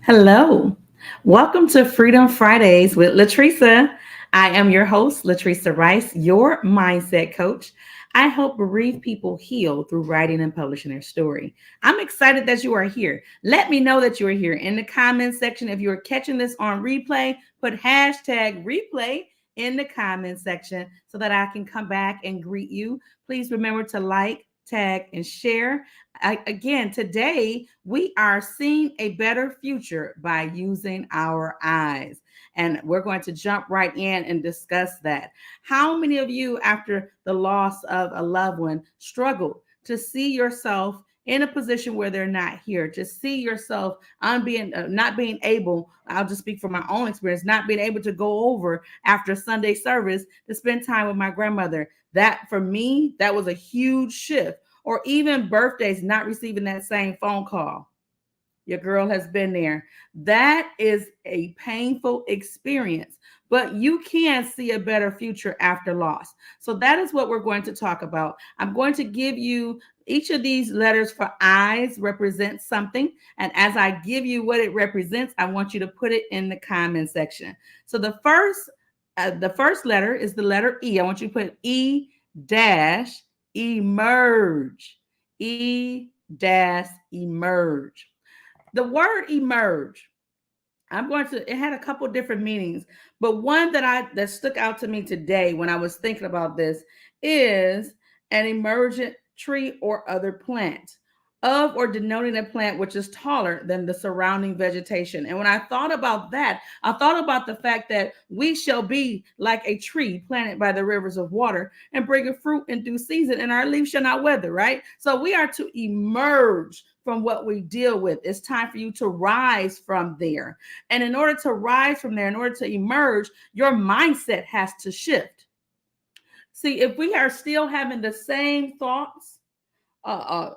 Hello. Welcome to Freedom Fridays with Latresa. I am your host, Latresa Rice, your mindset coach. I help bereaved people heal through writing and publishing their story. I'm excited that you are here. Let me know that you are here in the comments section. If you're catching this on replay, put hashtag replay in the comments section so that I can come back and greet you. Please remember to like, tag, and share. Again, today we are seeing a better future by using our eyes. And we're going to jump right in and discuss that. How many of you, after the loss of a loved one, struggled to see yourself in a position where they're not here, to see yourself on being not being able, I'll just speak from my own experience, not being able to go over after Sunday service to spend time with my grandmother. That for me, that was a huge shift. Or even birthdays, not receiving that same phone call. Your girl has been there. That is a painful experience, but you can see a better future after loss. So that is what we're going to talk about. I'm going to give you each of these letters for eyes represents something. And as I give you what it represents, I want you to put it in the comment section. So the first letter is the letter E. I want you to put E dash emerge. E dash emerge. The word emerge, it had a couple different meanings, but one that stuck out to me today when I was thinking about this is an emergent tree or other plant of or denoting a plant which is taller than the surrounding vegetation. And when I thought about that, I thought about the fact that we shall be like a tree planted by the rivers of water and bringing fruit in due season, and our leaves shall not wither, right? So we are to emerge from what we deal with. It's time for you to rise from there. And in order to rise from there, in order to emerge, your mindset has to shift. See, if we are still having the same thoughts,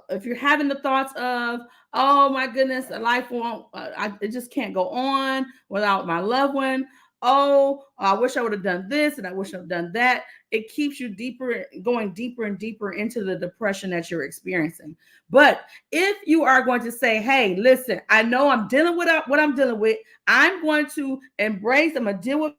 if you're having the thoughts of, oh my goodness, life won't, it just can't go on without my loved one. Oh, I wish I would have done this and I wish I've done that. It keeps you going deeper and deeper into the depression that you're experiencing. But if you are going to say, hey, listen, I know I'm dealing with what I'm dealing with. I'm going to embrace, I'm going to deal with,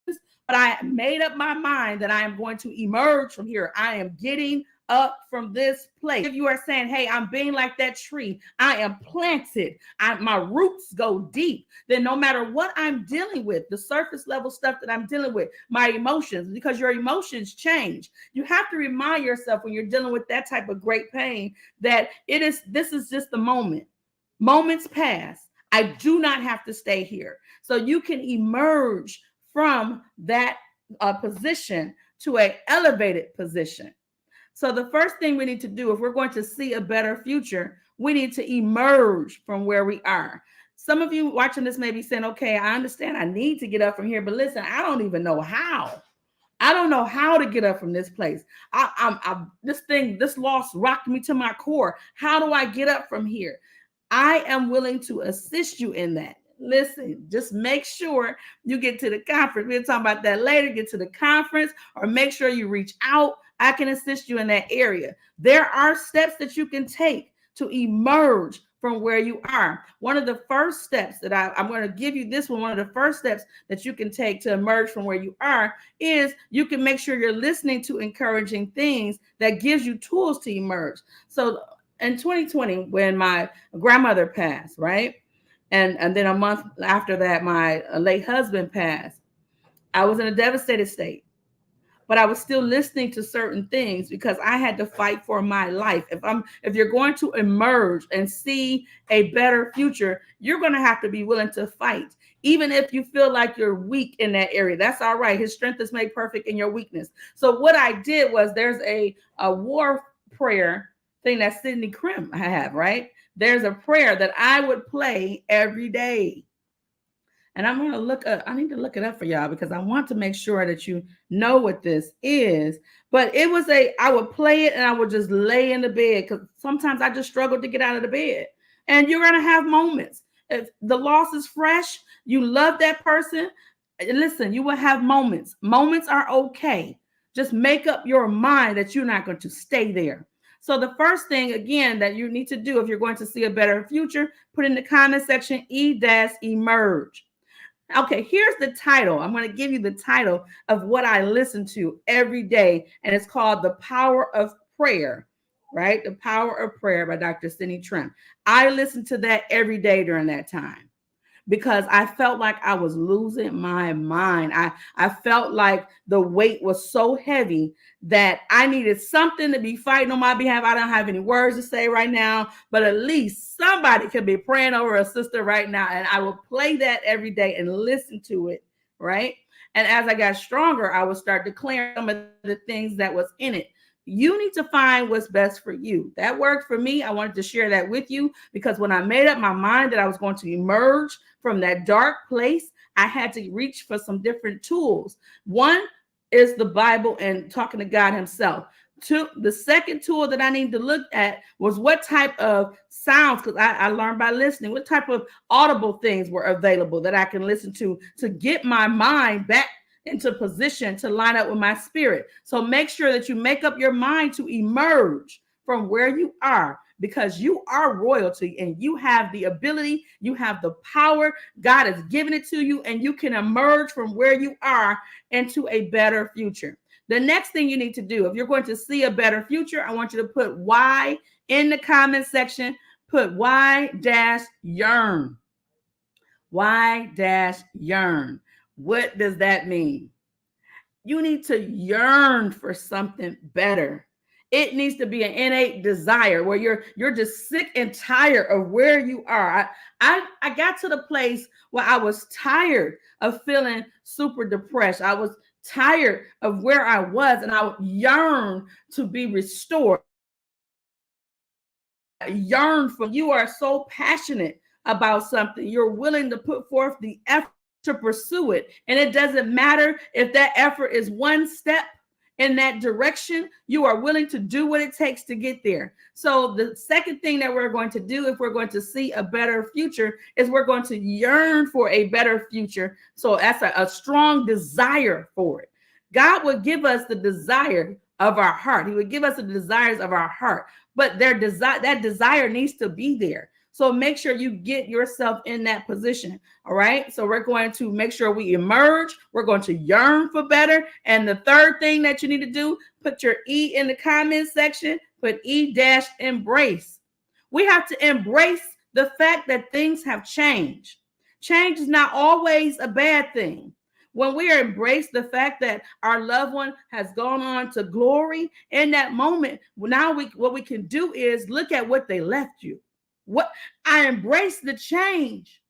but I made up my mind that I am going to emerge from here. I am getting up from this place. If you are saying, hey, I'm being like that tree, I am planted, my roots go deep, then no matter what I'm dealing with, the surface level stuff that I'm dealing with, my emotions, because your emotions change. You have to remind yourself when you're dealing with that type of great pain that this is just the moment. Moments pass. I do not have to stay here. So you can emerge from that position to an elevated position. So the first thing we need to do, if we're going to see a better future, we need to emerge from where we are. Some of you watching this may be saying, okay, I understand I need to get up from here, but listen, I don't even know how. I don't know how to get up from this place. This loss rocked me to my core. How do I get up from here? I am willing to assist you in that. Listen, just make sure you get to the conference. We'll talk about that later. Get to the conference or make sure you reach out. I can assist you in that area. There are steps that you can take to emerge from where you are. One of the first steps that I'm going to give you this one of the first steps that you can take to emerge from where you are is you can make sure you're listening to encouraging things that gives you tools to emerge. So in 2020, when my grandmother passed, right? And then a month after that, my late husband passed. I was in a devastated state, but I was still listening to certain things because I had to fight for my life. If you're going to emerge and see a better future, you're going to have to be willing to fight. Even if you feel like you're weak in that area, that's all right. His strength is made perfect in your weakness. So what I did was there's a war prayer thing that Sydney Krim have, right? There's a prayer that I would play every day. And I'm going to I need to look it up for y'all because I want to make sure that you know what this is. But I would play it and I would just lay in the bed because sometimes I just struggled to get out of the bed. And you're going to have moments. If the loss is fresh, you love that person. Listen, you will have moments. Moments are okay. Just make up your mind that you're not going to stay there. So the first thing, again, that you need to do if you're going to see a better future, put in the comment section, emerge. Okay, here's the title. I'm going to give you the title of what I listen to every day, and it's called The Power of Prayer, right? The Power of Prayer by Dr. Cindy Trim. I listen to that every day during that time because I felt like I was losing my mind. I felt like the weight was so heavy that I needed something to be fighting on my behalf. I don't have any words to say right now, but at least somebody could be praying over a sister right now. And I will play that every day and listen to it, right? And as I got stronger, I would start declaring some of the things that was in it. You need to find what's best for you. That worked for me. I wanted to share that with you because when I made up my mind that I was going to emerge from that dark place, I had to reach for some different tools. One is the Bible and talking to God himself. Two, the second tool that I need to look at was what type of sounds, because I learned by listening, what type of audible things were available that I can listen to get my mind back into position to line up with my spirit. So make sure that you make up your mind to emerge from where you are, because you are royalty and you have the ability, you have the power. God has given it to you, and you can emerge from where you are into a better future. The next thing you need to do, if you're going to see a better future, I want you to put why in the comment section. Put why-yearn. Why-yearn. What does that mean? You need to yearn for something better. It needs to be an innate desire where you're just sick and tired of where you are. I got to the place where I was tired of feeling super depressed. I was tired of where I was, and I yearned to be restored. Yearn for you are so passionate about something, you're willing to put forth the effort to pursue it. And it doesn't matter if that effort is one step in that direction, you are willing to do what it takes to get there. So the second thing that we're going to do if we're going to see a better future is we're going to yearn for a better future. So that's a strong desire for it. God would give us the desire of our heart. He would give us the desires of our heart, but that desire needs to be there. So make sure you get yourself in that position. All right. So we're going to make sure we emerge. We're going to yearn for better. And the third thing that you need to do, put your E in the comment section, put embrace. We have to embrace the fact that things have changed. Change is not always a bad thing. When we embrace the fact that our loved one has gone on to glory in that moment, now what we can do is look at what they left you. What I embrace the change,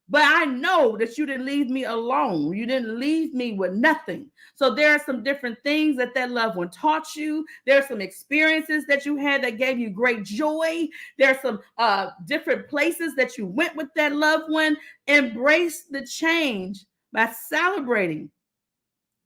but I know that you didn't leave me alone. You didn't leave me with nothing. So there are some different things that loved one taught you. There are some experiences that you had that gave you great joy. There are some different places that you went with that loved one. Embrace the change by celebrating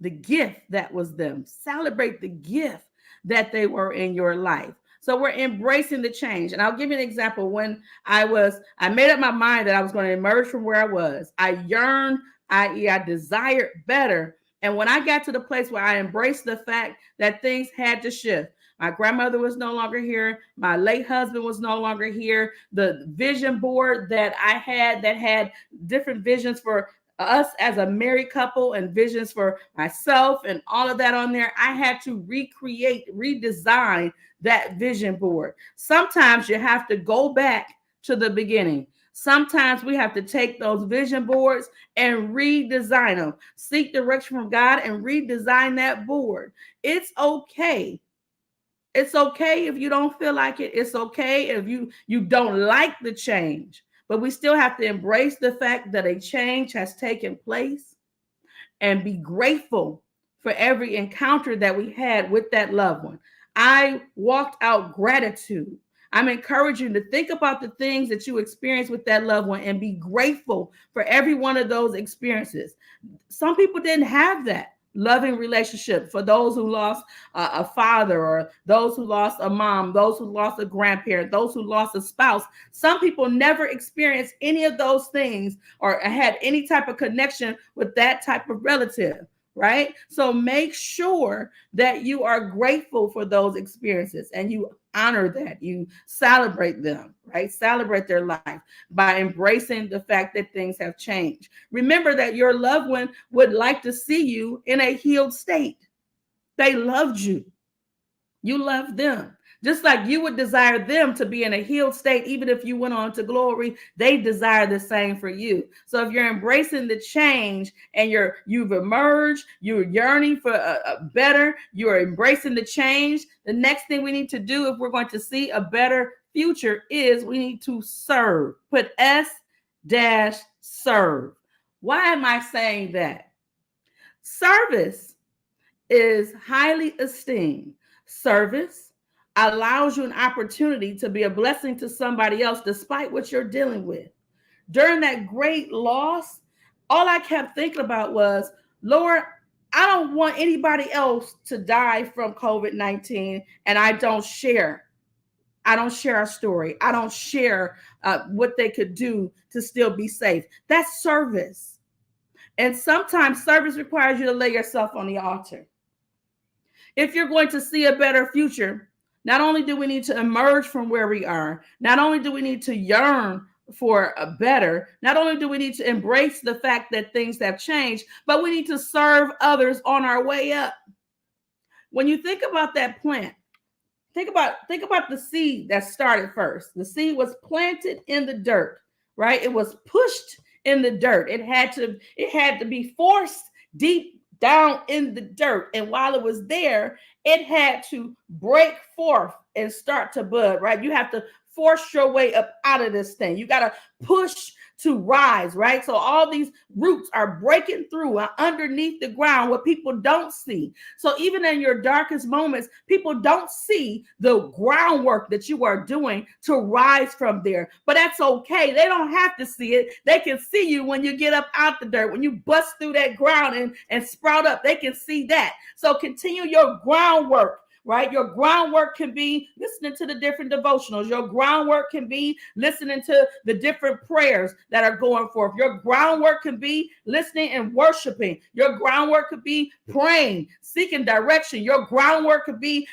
the gift that was them. Celebrate the gift that they were in your life. So we're embracing the change. And I'll give you an example. When I made up my mind that I was going to emerge from where I was. I yearned, i.e., I desired better. And when I got to the place where I embraced the fact that things had to shift, my grandmother was no longer here. My late husband was no longer here. The vision board that I had that had different visions for us as a married couple and visions for myself and all of that on there, I had to redesign that vision board. Sometimes you have to go back to the beginning. Sometimes we have to take those vision boards and redesign them. Seek direction from God and redesign that board. It's okay. It's okay if you don't feel like it. It's okay if you don't like the change. But we still have to embrace the fact that a change has taken place and be grateful for every encounter that we had with that loved one. I walked out gratitude. I'm encouraging you to think about the things that you experienced with that loved one and be grateful for every one of those experiences. Some people didn't have that loving relationship. For those who lost a father, or those who lost a mom, those who lost a grandparent, those who lost a spouse, some people never experienced any of those things or had any type of connection with that type of relative, right? So make sure that you are grateful for those experiences and you honor that, you celebrate them, right? Celebrate their life by embracing the fact that things have changed. Remember that your loved one would like to see you in a healed state. They loved you. You love them. Just like you would desire them to be in a healed state, even if you went on to glory, they desire the same for you. So if you're embracing the change and you've emerged, you're yearning for a better, you're embracing the change. The next thing we need to do if we're going to see a better future is we need to serve. Put S dash serve. Why am I saying that? Service is highly esteemed. Service allows you an opportunity to be a blessing to somebody else despite what you're dealing with. During that great loss, all I kept thinking about was, Lord, I don't want anybody else to die from COVID-19 and I don't share. I don't share our story. I don't share what they could do to still be safe. That's service. And sometimes service requires you to lay yourself on the altar. If you're going to see a better future, not only do we need to emerge from where we are, not only do we need to yearn for a better, not only do we need to embrace the fact that things have changed, but we need to serve others on our way up. When you think about that plant, think about the seed that started first. The seed was planted in the dirt, right? It was pushed in the dirt. It had to be forced deep down in the dirt. And while it was there, it had to break forth and start to bud, right? You have to force your way up out of this thing. You got to push to rise, right? So all these roots are breaking through underneath the ground, what people don't see. So even in your darkest moments, people don't see the groundwork that you are doing to rise from there. But that's okay. They don't have to see it. They can see you when you get up out the dirt, when you bust through that ground and sprout up. They can see that. So continue your groundwork. Right? Your groundwork can be listening to the different devotionals. Your groundwork can be listening to the different prayers that are going forth. Your groundwork can be listening and worshiping. Your groundwork could be praying, seeking direction. Your groundwork could be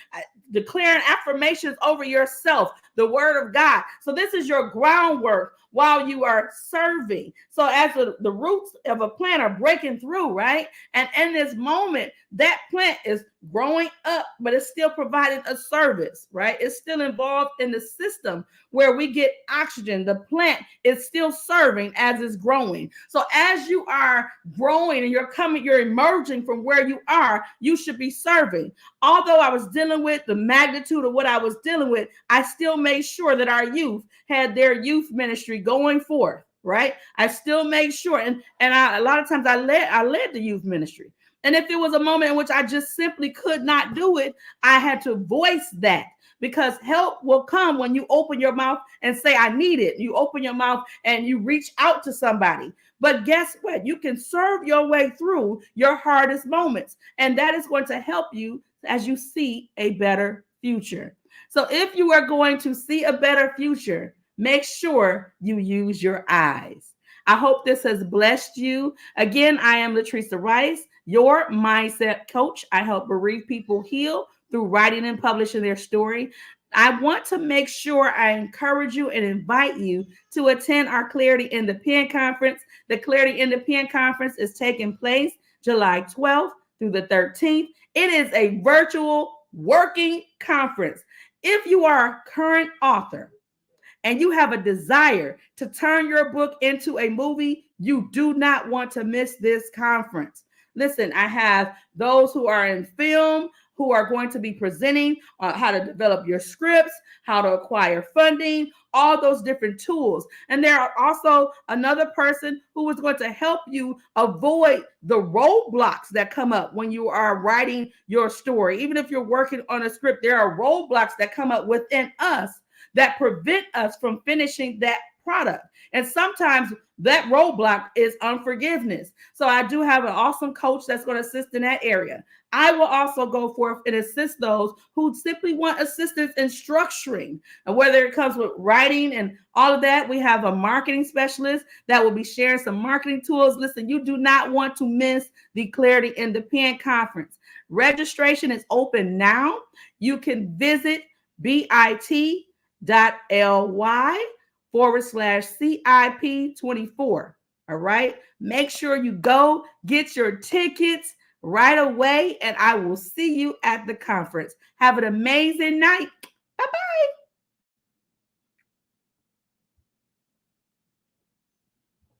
declaring affirmations over yourself, the word of God. So this is your groundwork while you are serving. So as the roots of a plant are breaking through, right? And in this moment, that plant is growing up, but it's still providing a service, right? It's still involved in the system where we get oxygen. The plant is still serving as it's growing. So as you are growing and you're emerging from where you are, you should be serving. Although I was dealing with the magnitude of what I was dealing with, I still made sure that our youth had their youth ministry going forth, right? I still made sure, and a lot of times I led the youth ministry. And if it was a moment in which I just simply could not do it, I had to voice that, because help will come when you open your mouth and say, I need it. You open your mouth and you reach out to somebody. But guess what? You can serve your way through your hardest moments. And that is going to help you as you see a better future. So if you are going to see a better future, make sure you use your eyes. I hope this has blessed you. Again, I am Latresa Rice, your mindset coach. I help bereaved people heal through writing and publishing their story. I want to make sure I encourage you and invite you to attend our Clarity in the Pen Conference. The Clarity in the Pen Conference is taking place July 12th through the 13th. It is a virtual working conference. If you are a current author and you have a desire to turn your book into a movie, you do not want to miss this conference. Listen, I have those who are in film who are going to be presenting how to develop your scripts, how to acquire funding, all those different tools. And there are also another person who is going to help you avoid the roadblocks that come up when you are writing your story. Even if you're working on a script, there are roadblocks that come up within us that prevent us from finishing that product. And sometimes that roadblock is unforgiveness. So I do have an awesome coach that's going to assist in that area. I will also go forth and assist those who simply want assistance in structuring, and whether it comes with writing and all of that. We have a marketing specialist that will be sharing some marketing tools. Listen, you do not want to miss the Clarity in the Pen conference. Registration is open now. You can visit bit.ly /CIP24. All right. Make sure you go get your tickets right away, and I will see you at the conference. Have an amazing night. Bye bye.